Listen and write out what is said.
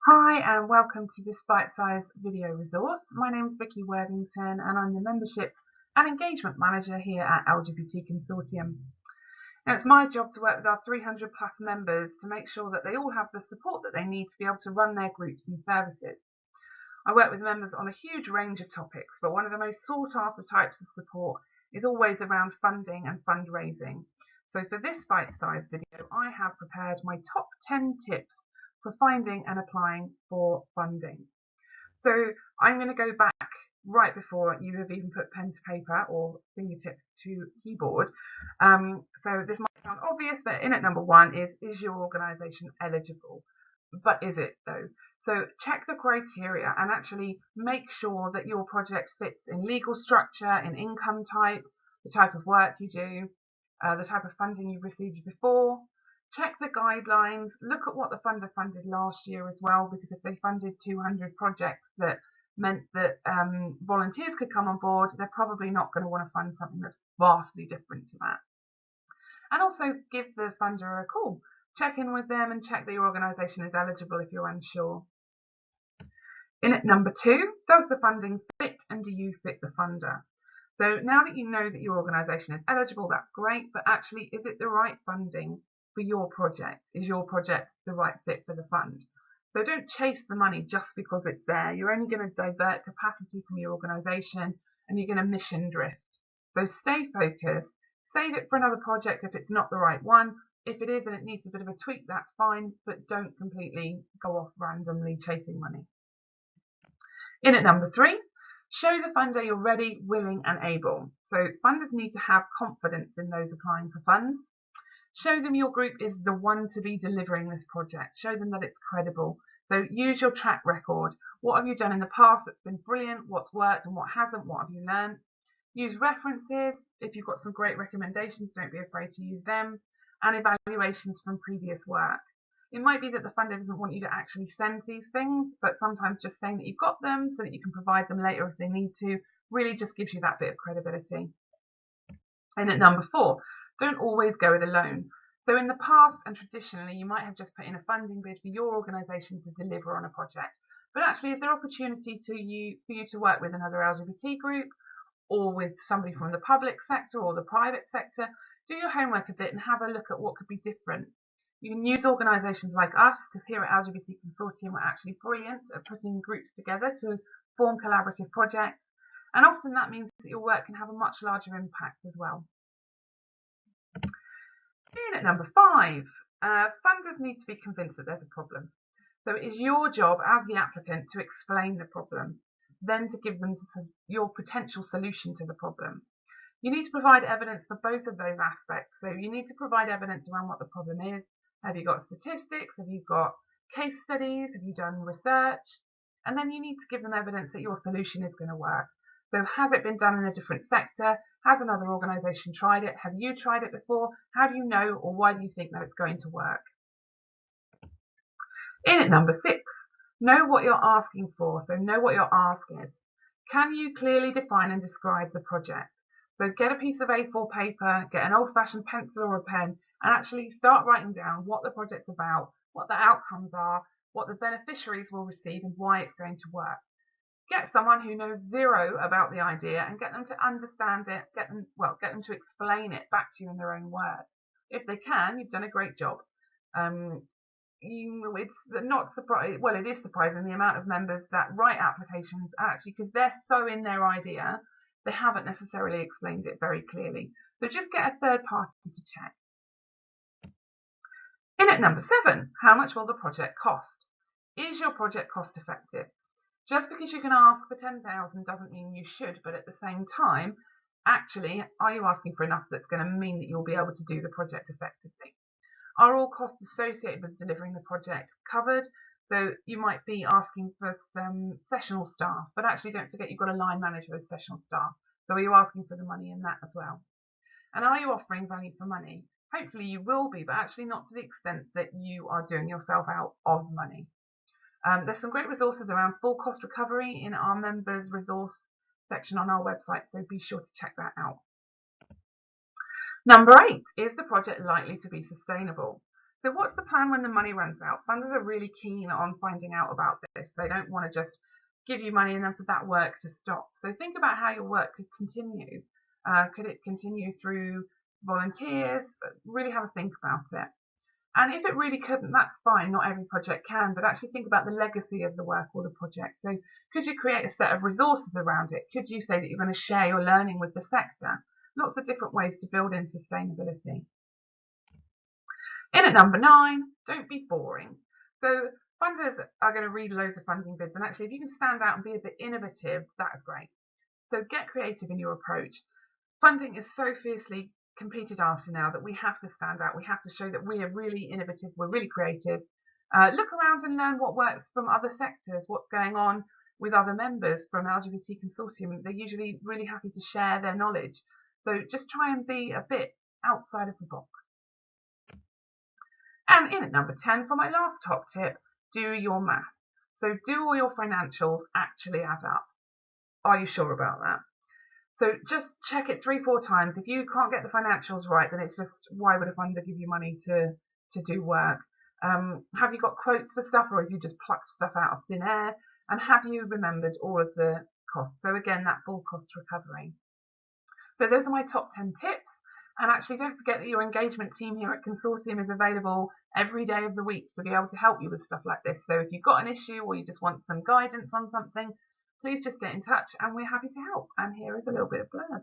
Hi and welcome to this bite-sized video resource. My name is Vicky Worthington and I'm the Membership and Engagement Manager here at LGBT Consortium. Now it's my job to work with our 300 plus members to make sure that they all have the support that they need to be able to run their groups and services. I work with members on a huge range of topics, but one of the most sought after types of support is always around funding and fundraising. So for this bite-sized video, I have prepared my top 10 tips for finding and applying for funding. So I'm going to go back right before you have even put pen to paper or fingertips to keyboard. So this might sound obvious, but in at number one is your organisation eligible? But is it though? So check the criteria and actually make sure that your project fits in legal structure, in income type, the type of work you do, the type of funding you've received before. Check the guidelines, look at what the funder funded last year as well, because if they funded 200 projects that meant that volunteers could come on board, they're probably not going to want to fund something that's vastly different to that. And also give the funder a call. Check in with them and check that your organisation is eligible if you're unsure. In at number two, does the funding fit and do you fit the funder? So now that you know that your organisation is eligible, that's great, but actually is it the right funding for your project? Is your project the right fit for the fund? So don't chase the money just because it's there. You're only going to divert capacity from your organisation and you're going to mission drift. So stay focused, save it for another project if it's not the right one. If it is and it needs a bit of a tweak, that's fine, but don't completely go off randomly chasing money. In at number three, show the funder you're ready, willing and able. So funders need to have confidence in those applying for funds. Show them your group is the one to be delivering this project. Show them that it's credible. So use your track record. What have you done in the past that's been brilliant? What's worked and what hasn't? What have you learned? Use references. If you've got some great recommendations, don't be afraid to use them. And evaluations from previous work. It might be that the funder doesn't want you to actually send these things, but sometimes just saying that you've got them so that you can provide them later if they need to really just gives you that bit of credibility. And at number four, don't always go it alone. So in the past and traditionally, you might have just put in a funding bid for your organisation to deliver on a project. But actually, is there opportunity for you to work with another LGBT group or with somebody from the public sector or the private sector? Do your homework a bit and have a look at what could be different. You can use organisations like us, because here at LGBT Consortium we're actually brilliant at putting groups together to form collaborative projects. And often that means that your work can have a much larger impact as well. In at number five, funders need to be convinced that there's a problem. So it is your job as the applicant to explain the problem, then to give them your potential solution to the problem. You need to provide evidence for both of those aspects. So you need to provide evidence around what the problem is. Have you got statistics? Have you got case studies? Have you done research? And then you need to give them evidence that your solution is going to work. So has it been done in a different sector? Has another organisation tried it? Have you tried it before? How do you know, or why do you think that it's going to work? In at number six, know what you're asking for. So know what your ask is. Can you clearly define and describe the project? So get a piece of A4 paper, get an old-fashioned pencil or a pen, and actually start writing down what the project's about, what the outcomes are, what the beneficiaries will receive, and why it's going to work. Get someone who knows zero about the idea and get them to understand it, get them to explain it back to you in their own words. If they can, you've done a great job. It's not surprising, well, it is surprising the amount of members that write applications actually, because they're so in their idea, they haven't necessarily explained it very clearly. So just get a third party to check. In at number seven, how much will the project cost? Is your project cost effective? Just because you can ask for 10,000 doesn't mean you should, but at the same time, actually, are you asking for enough that's going to mean that you'll be able to do the project effectively? Are all costs associated with delivering the project covered? So you might be asking for some sessional staff, but actually don't forget you've got a line manager with sessional staff. So are you asking for the money in that as well? And are you offering value for money? Hopefully you will be, but actually not to the extent that you are doing yourself out of money. There's some great resources around full cost recovery in our members resource section on our website, so be sure to check that out. Number eight, is the project likely to be sustainable? So what's the plan when the money runs out? Funders are really keen on finding out about this. They don't want to just give you money and then for that work to stop. So think about how your work could continue. Could it continue through volunteers? Really have a think about it. And if it really couldn't, that's fine. Not every project can, but actually think about the legacy of the work or the project. So could you create a set of resources around it? Could you say that you're going to share your learning with the sector? Lots of different ways to build in sustainability. In at number 9, don't be boring. So funders are going to read loads of funding bids, and actually if you can stand out and be a bit innovative, that's great. So get creative in your approach. Funding is so fiercely competed after now that we have to stand out. We have to show that we are really innovative, we're really creative. Look around and learn what works from other sectors, what's going on with other members from LGBT Consortium. They're usually really happy to share their knowledge. So just try and be a bit outside of the box. And in at number 10, for my last top tip, do your math. So do all your financials actually add up? Are you sure about that? So just check it 3-4 times. If you can't get the financials right, then it's just, why would a funder give you money to do work? Have you got quotes for stuff, or have you just plucked stuff out of thin air? And have you remembered all of the costs? So again, that full cost recovery. So those are my top 10 tips. And actually, don't forget that your engagement team here at Consortium is available every day of the week to be able to help you with stuff like this. So if you've got an issue or you just want some guidance on something, please just get in touch and we're happy to help. And here is a little bit of blurb.